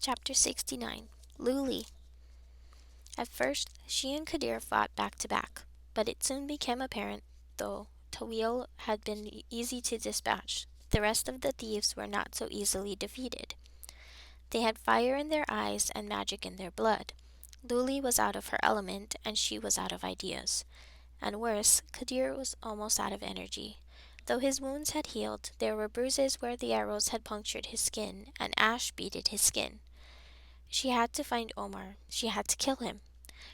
Chapter 69. Luli. At first, she and Kadir fought back to back, but it soon became apparent, though Tawil had been easy to dispatch, the rest of the thieves were not so easily defeated. They had fire in their eyes and magic in their blood. Luli was out of her element, and she was out of ideas. And worse, Kadir was almost out of energy. Though his wounds had healed, there were bruises where the arrows had punctured his skin, and ash beaded his skin. She had to find Omar. She had to kill him.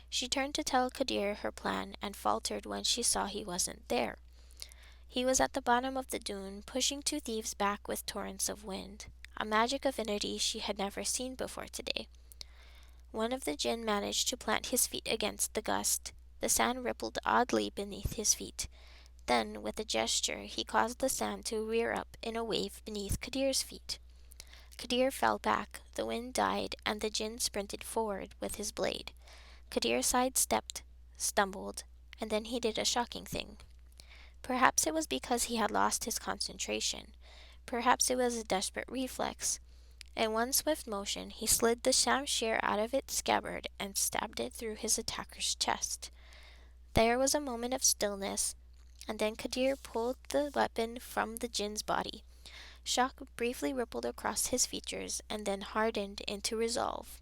She turned to tell Kadir her plan and faltered when she saw he wasn't there. He was at the bottom of the dune, pushing two thieves back with torrents of wind, a magic affinity she had never seen before today. One of the jinn managed to plant his feet against the gust. The sand rippled oddly beneath his feet. Then, with a gesture, he caused the sand to rear up in a wave beneath Kadir's feet. Kadir fell back, the wind died, and the jinn sprinted forward with his blade. Kadir sidestepped, stumbled, and then he did a shocking thing. Perhaps it was because he had lost his concentration. Perhaps it was a desperate reflex. In one swift motion, he slid the shamshir out of its scabbard and stabbed it through his attacker's chest. There was a moment of stillness, and then Kadir pulled the weapon from the jinn's body. Shock briefly rippled across his features and then hardened into resolve.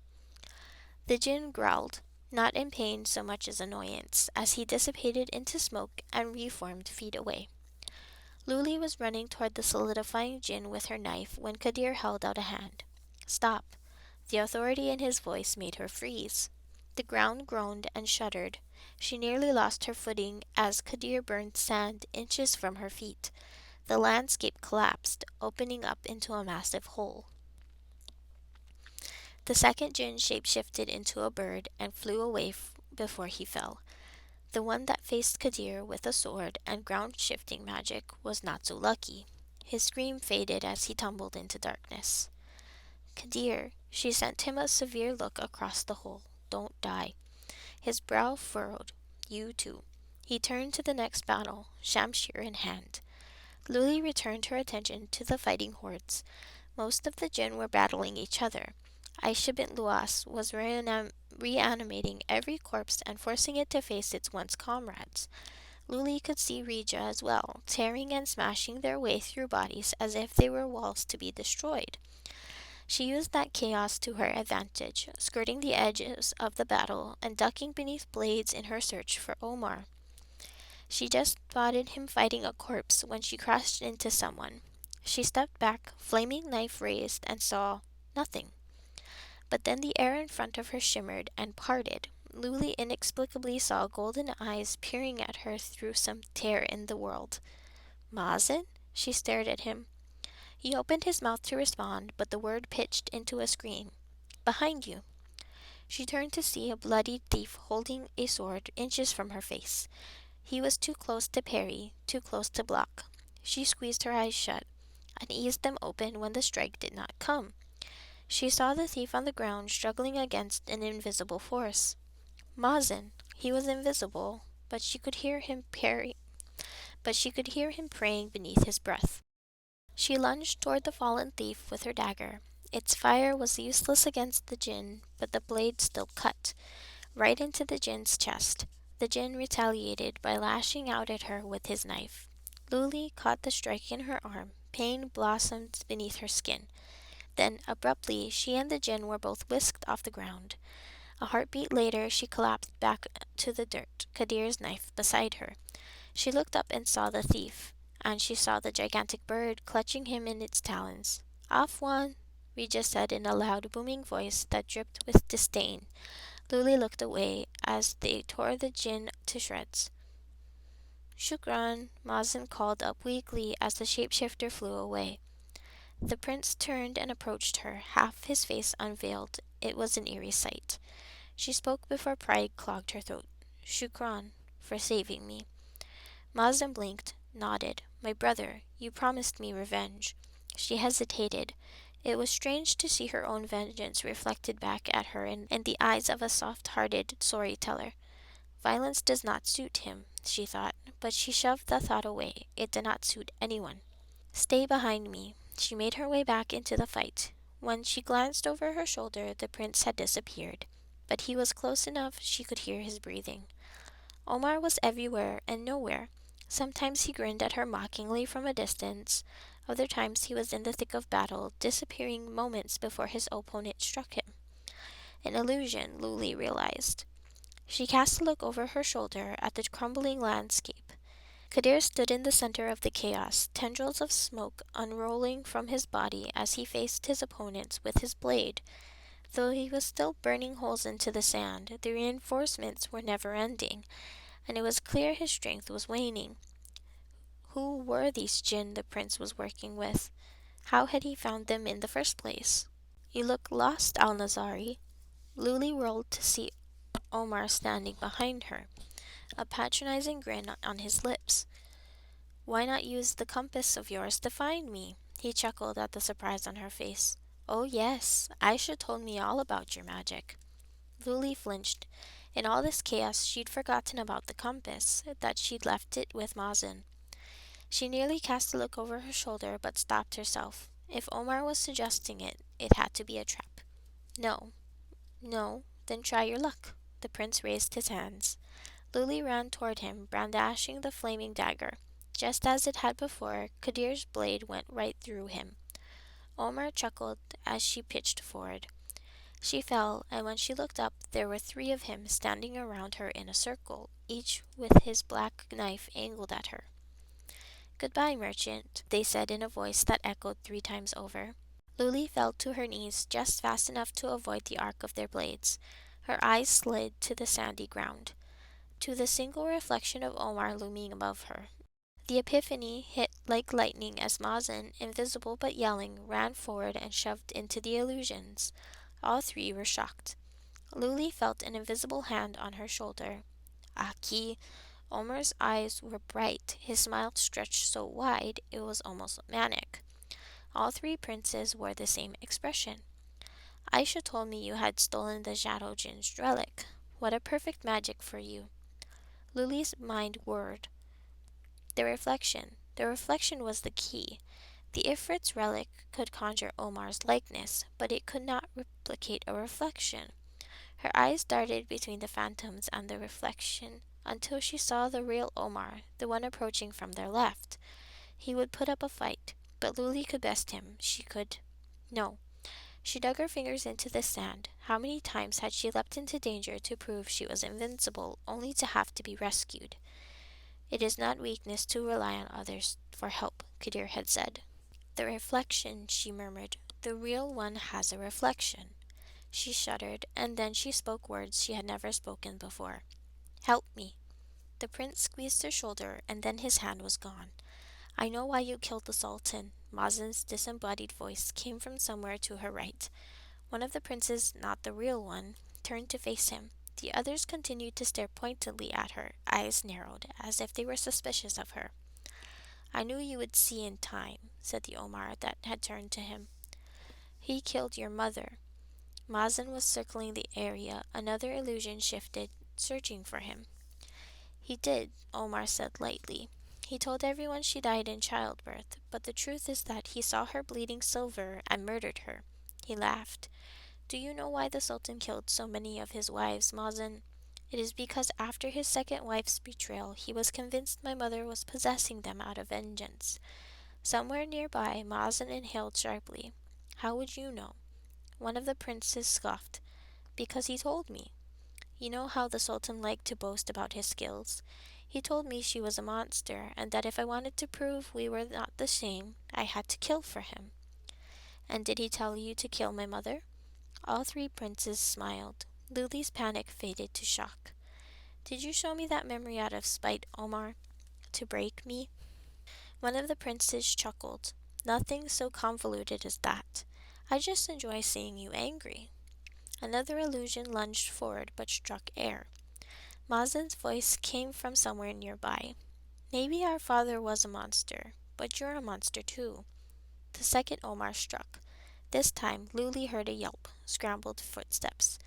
The jinn growled, not in pain so much as annoyance, as he dissipated into smoke and reformed feet away. Luli was running toward the solidifying jinn with her knife when Kadir held out a hand. Stop. The authority in his voice made her freeze. The ground groaned and shuddered. She nearly lost her footing as Kadir burned sand inches from her feet. The landscape collapsed, opening up into a massive hole. The second jinn shapeshifted into a bird and flew away before he fell. The one that faced Kadir with a sword and ground-shifting magic was not so lucky. His scream faded as he tumbled into darkness. Kadir, she sent him a severe look across the hole. Don't die. His brow furrowed. You too. He turned to the next battle, shamshir in hand. Luli returned her attention to the fighting hordes. Most of the jinn were battling each other. Aisha bint Luas was reanimating every corpse and forcing it to face its once comrades. Luli could see Rija as well, tearing and smashing their way through bodies as if they were walls to be destroyed. She used that chaos to her advantage, skirting the edges of the battle and ducking beneath blades in her search for Omar. She just spotted him fighting a corpse when she crashed into someone. She stepped back, flaming knife raised, and saw nothing. But then the air in front of her shimmered and parted. Luli inexplicably saw golden eyes peering at her through some tear in the world. Mazen? She stared at him. He opened his mouth to respond, but the word pitched into a scream. Behind you. She turned to see a bloodied thief holding a sword inches from her face. He was too close to parry, too close to block. She squeezed her eyes shut, and eased them open when the strike did not come. She saw the thief on the ground struggling against an invisible force. Mazen. He was invisible, but she could hear him praying beneath his breath. She lunged toward the fallen thief with her dagger. Its fire was useless against the jinn, but the blade still cut, right into the jinn's chest. The jinn retaliated by lashing out at her with his knife. Luli caught the strike in her arm. Pain blossomed beneath her skin. Then, abruptly, she and the jinn were both whisked off the ground. A heartbeat later, she collapsed back to the dirt, Kadir's knife beside her. She looked up and saw the thief, and she saw the gigantic bird clutching him in its talons. Afwan, Rija said in a loud, booming voice that dripped with disdain. Luli looked away as they tore the jinn to shreds. Shukran, Mazen called up weakly as the shapeshifter flew away. The prince turned and approached her, half his face unveiled. It was an eerie sight. She spoke before pride clogged her throat. Shukran, for saving me. Mazen blinked, nodded. My brother, you promised me revenge. She hesitated. It was strange to see her own vengeance reflected back at her in the eyes of a soft-hearted storyteller. Violence does not suit him, she thought, but she shoved the thought away. It did not suit anyone. Stay behind me. She made her way back into the fight. When she glanced over her shoulder, the prince had disappeared, but he was close enough she could hear his breathing. Omar was everywhere and nowhere. Sometimes he grinned at her mockingly from a distance. Other times he was in the thick of battle, disappearing moments before his opponent struck him. An illusion, Luli realized. She cast a look over her shoulder at the crumbling landscape. Kadir stood in the center of the chaos, tendrils of smoke unrolling from his body as he faced his opponents with his blade. Though he was still burning holes into the sand, the reinforcements were never ending, and it was clear his strength was waning. Who were these jinn the prince was working with? How had he found them in the first place? You look lost, Al-Nazari. Luli rolled to see Omar standing behind her, a patronizing grin on his lips. Why not use the compass of yours to find me? He chuckled at the surprise on her face. Oh yes, Aisha told me all about your magic. Luli flinched. In all this chaos, she'd forgotten about the compass, that she'd left it with Mazen. She nearly cast a look over her shoulder, but stopped herself. If Omar was suggesting it, it had to be a trap. No, no, then try your luck. The prince raised his hands. Luli ran toward him, brandishing the flaming dagger. Just as it had before, Kadir's blade went right through him. Omar chuckled as she pitched forward. She fell, and when she looked up, there were 3 of him standing around her in a circle, each with his black knife angled at her. Goodbye, merchant, they said in a voice that echoed 3 times over. Luli fell to her knees just fast enough to avoid the arc of their blades. Her eyes slid to the sandy ground, to the single reflection of Omar looming above her. The epiphany hit like lightning as Mazen, invisible but yelling, ran forward and shoved into the illusions. All 3 were shocked. Luli felt an invisible hand on her shoulder. Aki! Omar's eyes were bright, his smile stretched so wide it was almost manic. All 3 princes wore the same expression. Aisha told me you had stolen the Shadow Jin's relic. What a perfect magic for you. Luli's mind whirred. The reflection. The reflection was the key. The Ifrit's relic could conjure Omar's likeness, but it could not replicate a reflection. Her eyes darted between the phantoms and the reflection until she saw the real Omar, the one approaching from their left. He would put up a fight, but Luli could best him. She could. No. She dug her fingers into the sand. How many times had she leapt into danger to prove she was invincible, only to have to be rescued? It is not weakness to rely on others for help, Kadir had said. The reflection, she murmured. The real one has a reflection. She shuddered, and then she spoke words she had never spoken before. Help me. The prince squeezed her shoulder, and then his hand was gone. I know why you killed the Sultan. Mazen's disembodied voice came from somewhere to her right. One of the princes, not the real one, turned to face him. The others continued to stare pointedly at her, eyes narrowed, as if they were suspicious of her. I knew you would see in time, said the Omar that had turned to him. He killed your mother. Mazen was circling the area. Another illusion shifted, searching for him. He did, Omar said lightly. He told everyone she died in childbirth, but the truth is that he saw her bleeding silver and murdered her. He laughed. Do you know why the Sultan killed so many of his wives, Mazen? It is because after his second wife's betrayal, he was convinced my mother was possessing them out of vengeance. Somewhere nearby, Mazen inhaled sharply. How would you know? One of the princes scoffed. Because he told me. You know how the Sultan liked to boast about his skills. He told me she was a monster, and that if I wanted to prove we were not the same, I had to kill for him. And did he tell you to kill my mother? All 3 princes smiled. Luli's panic faded to shock. Did you show me that memory out of spite, Omar? To break me? One of the princes chuckled. Nothing so convoluted as that. I just enjoy seeing you angry. Another illusion lunged forward but struck air. Mazen's voice came from somewhere nearby. Maybe our father was a monster, but you're a monster too. The second Omar struck. This time, Luli heard a yelp, scrambled footsteps.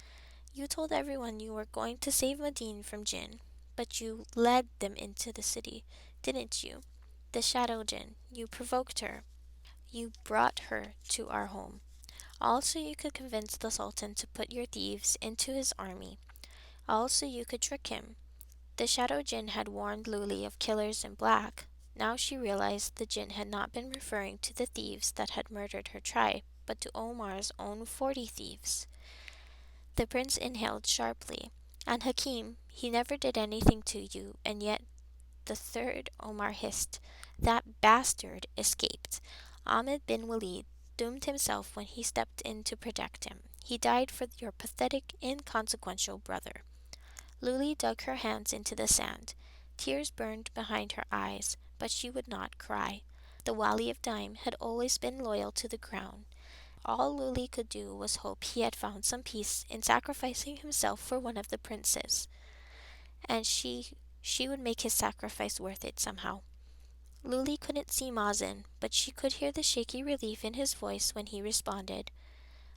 You told everyone you were going to save Madine from Jinn, but you led them into the city, didn't you? The Shadow Jinn. You provoked her. You brought her to our home. Also, you could convince the Sultan to put your thieves into his army. Also, you could trick him. The Shadow Jinn had warned Luli of killers in black. Now she realized the Jinn had not been referring to the thieves that had murdered her tribe, but to Omar's own 40 thieves. The prince inhaled sharply. And Hakim, he never did anything to you, and yet the third, Omar hissed. That bastard escaped. Ahmed bin Walid doomed himself when he stepped in to protect him. He died for your pathetic, inconsequential brother. Luli dug her hands into the sand. Tears burned behind her eyes, but she would not cry. The Wali of Dime had always been loyal to the crown. All Luli could do was hope he had found some peace in sacrificing himself for one of the princes, and she would make his sacrifice worth it somehow. Luli couldn't see Mazen, but she could hear the shaky relief in his voice when he responded.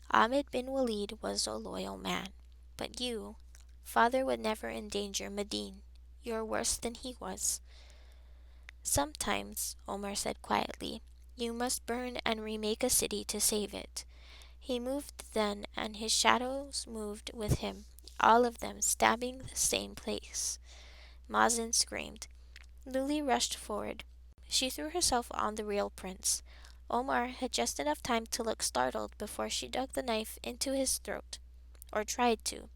Ahmed bin Walid was a loyal man. But you, father would never endanger Medine. You're worse than he was. Sometimes, Omar said quietly, you must burn and remake a city to save it. He moved then, and his shadows moved with him, all of them stabbing the same place. Mazen screamed. Luli rushed forward. She threw herself on the real prince. Omar had just enough time to look startled before she dug the knife into his throat, or tried to.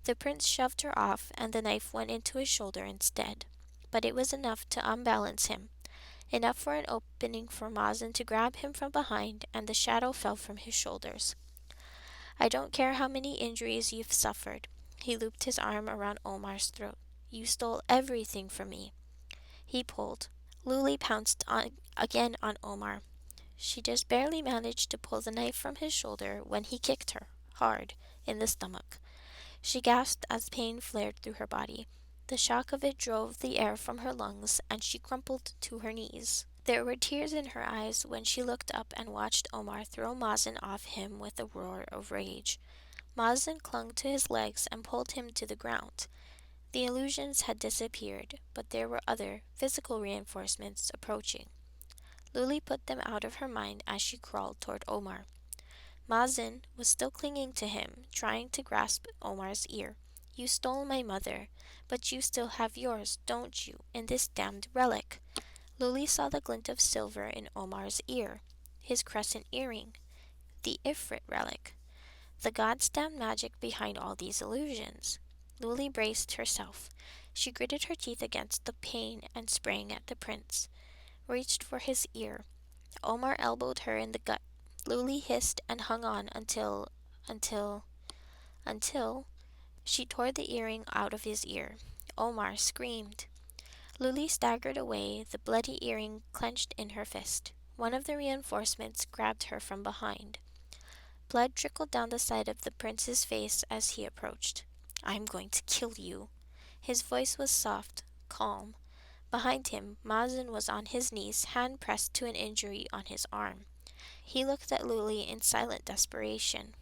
The prince shoved her off, and the knife went into his shoulder instead. But it was enough to unbalance him, enough for an opening for Mazen to grab him from behind, and the shadow fell from his shoulders. I don't care how many injuries you've suffered. He looped his arm around Omar's throat. You stole everything from me. He pulled. Luli pounced again on Omar. She just barely managed to pull the knife from his shoulder when he kicked her, hard, in the stomach. She gasped as pain flared through her body. The shock of it drove the air from her lungs, and she crumpled to her knees. There were tears in her eyes when she looked up and watched Omar throw Mazen off him with a roar of rage. Mazen clung to his legs and pulled him to the ground. The illusions had disappeared, but there were other, physical reinforcements approaching. Luli put them out of her mind as she crawled toward Omar. Mazen was still clinging to him, trying to grasp Omar's ear. You stole my mother, but you still have yours, don't you, in this damned relic? Luli saw the glint of silver in Omar's ear, his crescent earring, the Ifrit relic. The god's damned magic behind all these illusions. Luli braced herself. She gritted her teeth against the pain and sprang at the prince, reached for his ear. Omar elbowed her in the gut. Luli hissed and hung on until she tore the earring out of his ear. Omar screamed. Luli staggered away, the bloody earring clenched in her fist. One of the reinforcements grabbed her from behind. Blood trickled down the side of the prince's face as he approached. I'm going to kill you. His voice was soft, calm. Behind him, Mazen was on his knees, hand pressed to an injury on his arm. He looked at Luli in silent desperation.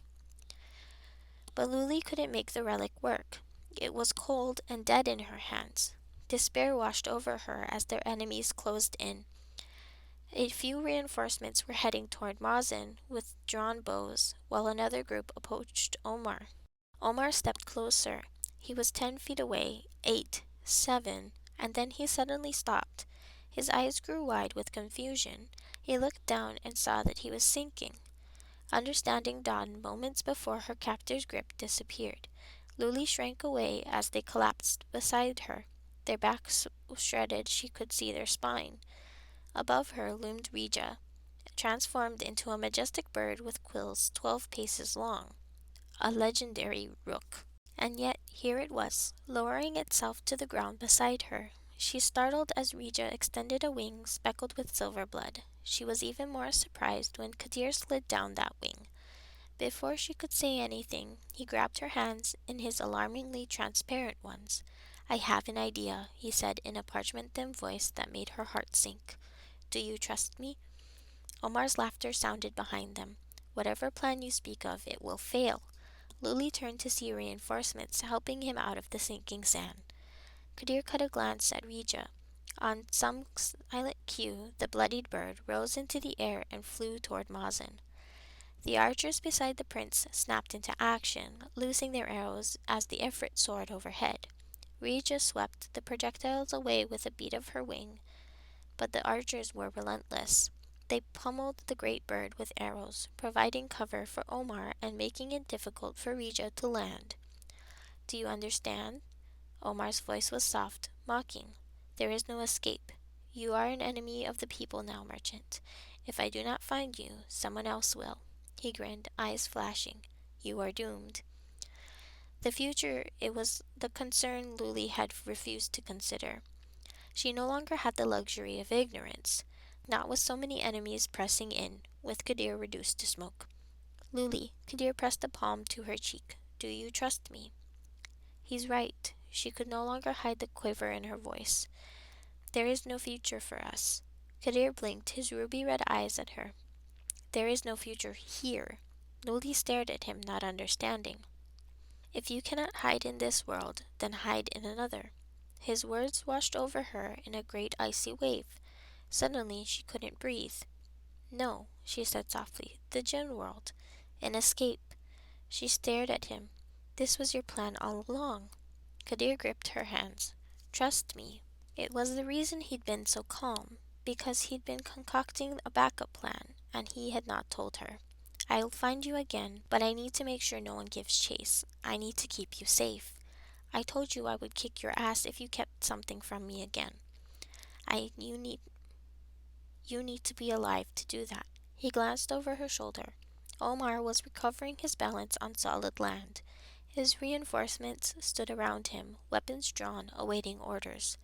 But Luli couldn't make the relic work. It was cold and dead in her hands. Despair washed over her as their enemies closed in. A few reinforcements were heading toward Mazen with drawn bows, while another group approached Omar. Omar stepped closer. He was 10 feet away, 8, 7, and then he suddenly stopped. His eyes grew wide with confusion. He looked down and saw that he was sinking. Understanding dawned moments before her captor's grip disappeared. Luli shrank away as they collapsed beside her. Their backs shredded, she could see their spine. Above her loomed Rija, transformed into a majestic bird with quills 12 paces long, a legendary rook. And yet here it was, lowering itself to the ground beside her. She startled as Rija extended a wing speckled with silver blood. She was even more surprised when Kadir slid down that wing. Before she could say anything, he grabbed her hands in his alarmingly transparent ones. I have an idea, he said in a parchment-thin voice that made her heart sink. Do you trust me? Omar's laughter sounded behind them. Whatever plan you speak of, it will fail. Luli turned to see reinforcements helping him out of the sinking sand. Kadir cut a glance at Rija. On some silent cue, the bloodied bird rose into the air and flew toward Mazen. The archers beside the prince snapped into action, loosing their arrows as the Ifrit soared overhead. Regia swept the projectiles away with a beat of her wing, but the archers were relentless. They pummeled the great bird with arrows, providing cover for Omar and making it difficult for Regia to land. Do you understand? Omar's voice was soft, mocking. There is no escape. You are an enemy of the people now, merchant. If I do not find you, someone else will. He grinned, eyes flashing. You are doomed. The future, it was the concern Luli had refused to consider. She no longer had the luxury of ignorance, not with so many enemies pressing in, with Kadir reduced to smoke. Luli, Kadir pressed a palm to her cheek. Do you trust me? He's right. She could no longer hide the quiver in her voice. There is no future for us. Kadir blinked his ruby red eyes at her. There is no future here. Luli stared at him, not understanding. If you cannot hide in this world, then hide in another. His words washed over her in a great icy wave. Suddenly she couldn't breathe. No, she said softly, the Jinn world. An escape. She stared at him. This was your plan all along. Kadir gripped her hands. Trust me. It was the reason he'd been so calm, because he'd been concocting a backup plan, and he had not told her. I'll find you again, but I need to make sure no one gives chase. I need to keep you safe. I told you I would kick your ass if you kept something from me again. I you need to be alive to do that. He glanced over her shoulder. Omar was recovering his balance on solid land. His reinforcements stood around him, weapons drawn, awaiting orders.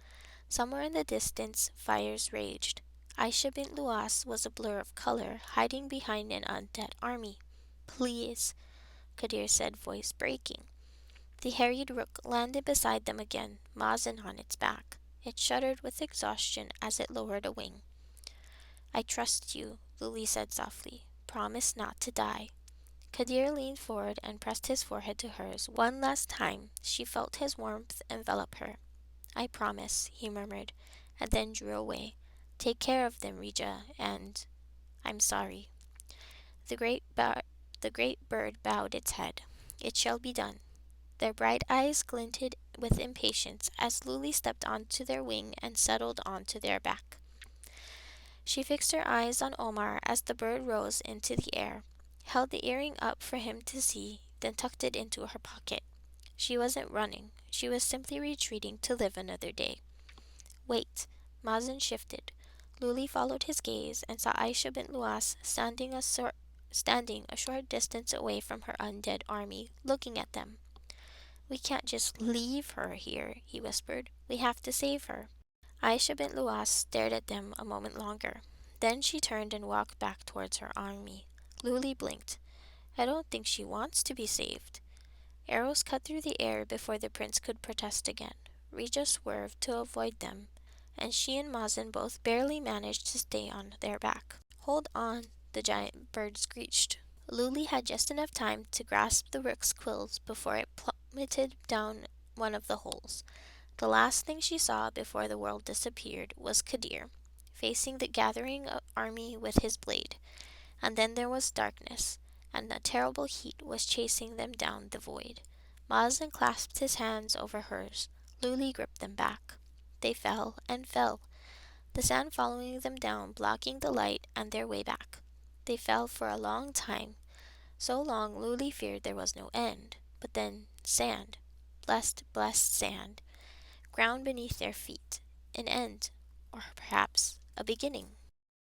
Somewhere in the distance, fires raged. Aisha bint Luas was a blur of color, hiding behind an undead army. Please, Kadir said, voice breaking. The harried rook landed beside them again, Mazen on its back. It shuddered with exhaustion as it lowered a wing. I trust you, Luli said softly. Promise not to die. Kadir leaned forward and pressed his forehead to hers. One last time, she felt his warmth envelop her. I promise, he murmured, and then drew away. Take care of them, Regia, and I'm sorry. The the great bird bowed its head. It shall be done. Their bright eyes glinted with impatience as Luli stepped onto their wing and settled onto their back. She fixed her eyes on Omar as the bird rose into the air, held the earring up for him to see, then tucked it into her pocket. She wasn't running. She was simply retreating to live another day. Wait. Mazen shifted. Luli followed his gaze and saw Aisha bint Luas standing a short distance away from her undead army, looking at them. We can't just leave her here, he whispered. We have to save her. Aisha bint Luas stared at them a moment longer. Then she turned and walked back towards her army. Luli blinked. I don't think she wants to be saved. Arrows cut through the air before the prince could protest again. Regia swerved to avoid them, and she and Mazen both barely managed to stay on their back. Hold on, the giant bird screeched. Luli had just enough time to grasp the rook's quills before it plummeted down one of the holes. The last thing she saw before the world disappeared was Kadir, facing the gathering army with his blade. And then there was darkness, and a terrible heat was chasing them down the void. Mazen clasped his hands over hers. Luli gripped them back. They fell and fell, the sand following them down, blocking the light and their way back. They fell for a long time, so long Luli feared there was no end. But then sand, blessed, blessed sand, ground beneath their feet. An end, or perhaps a beginning.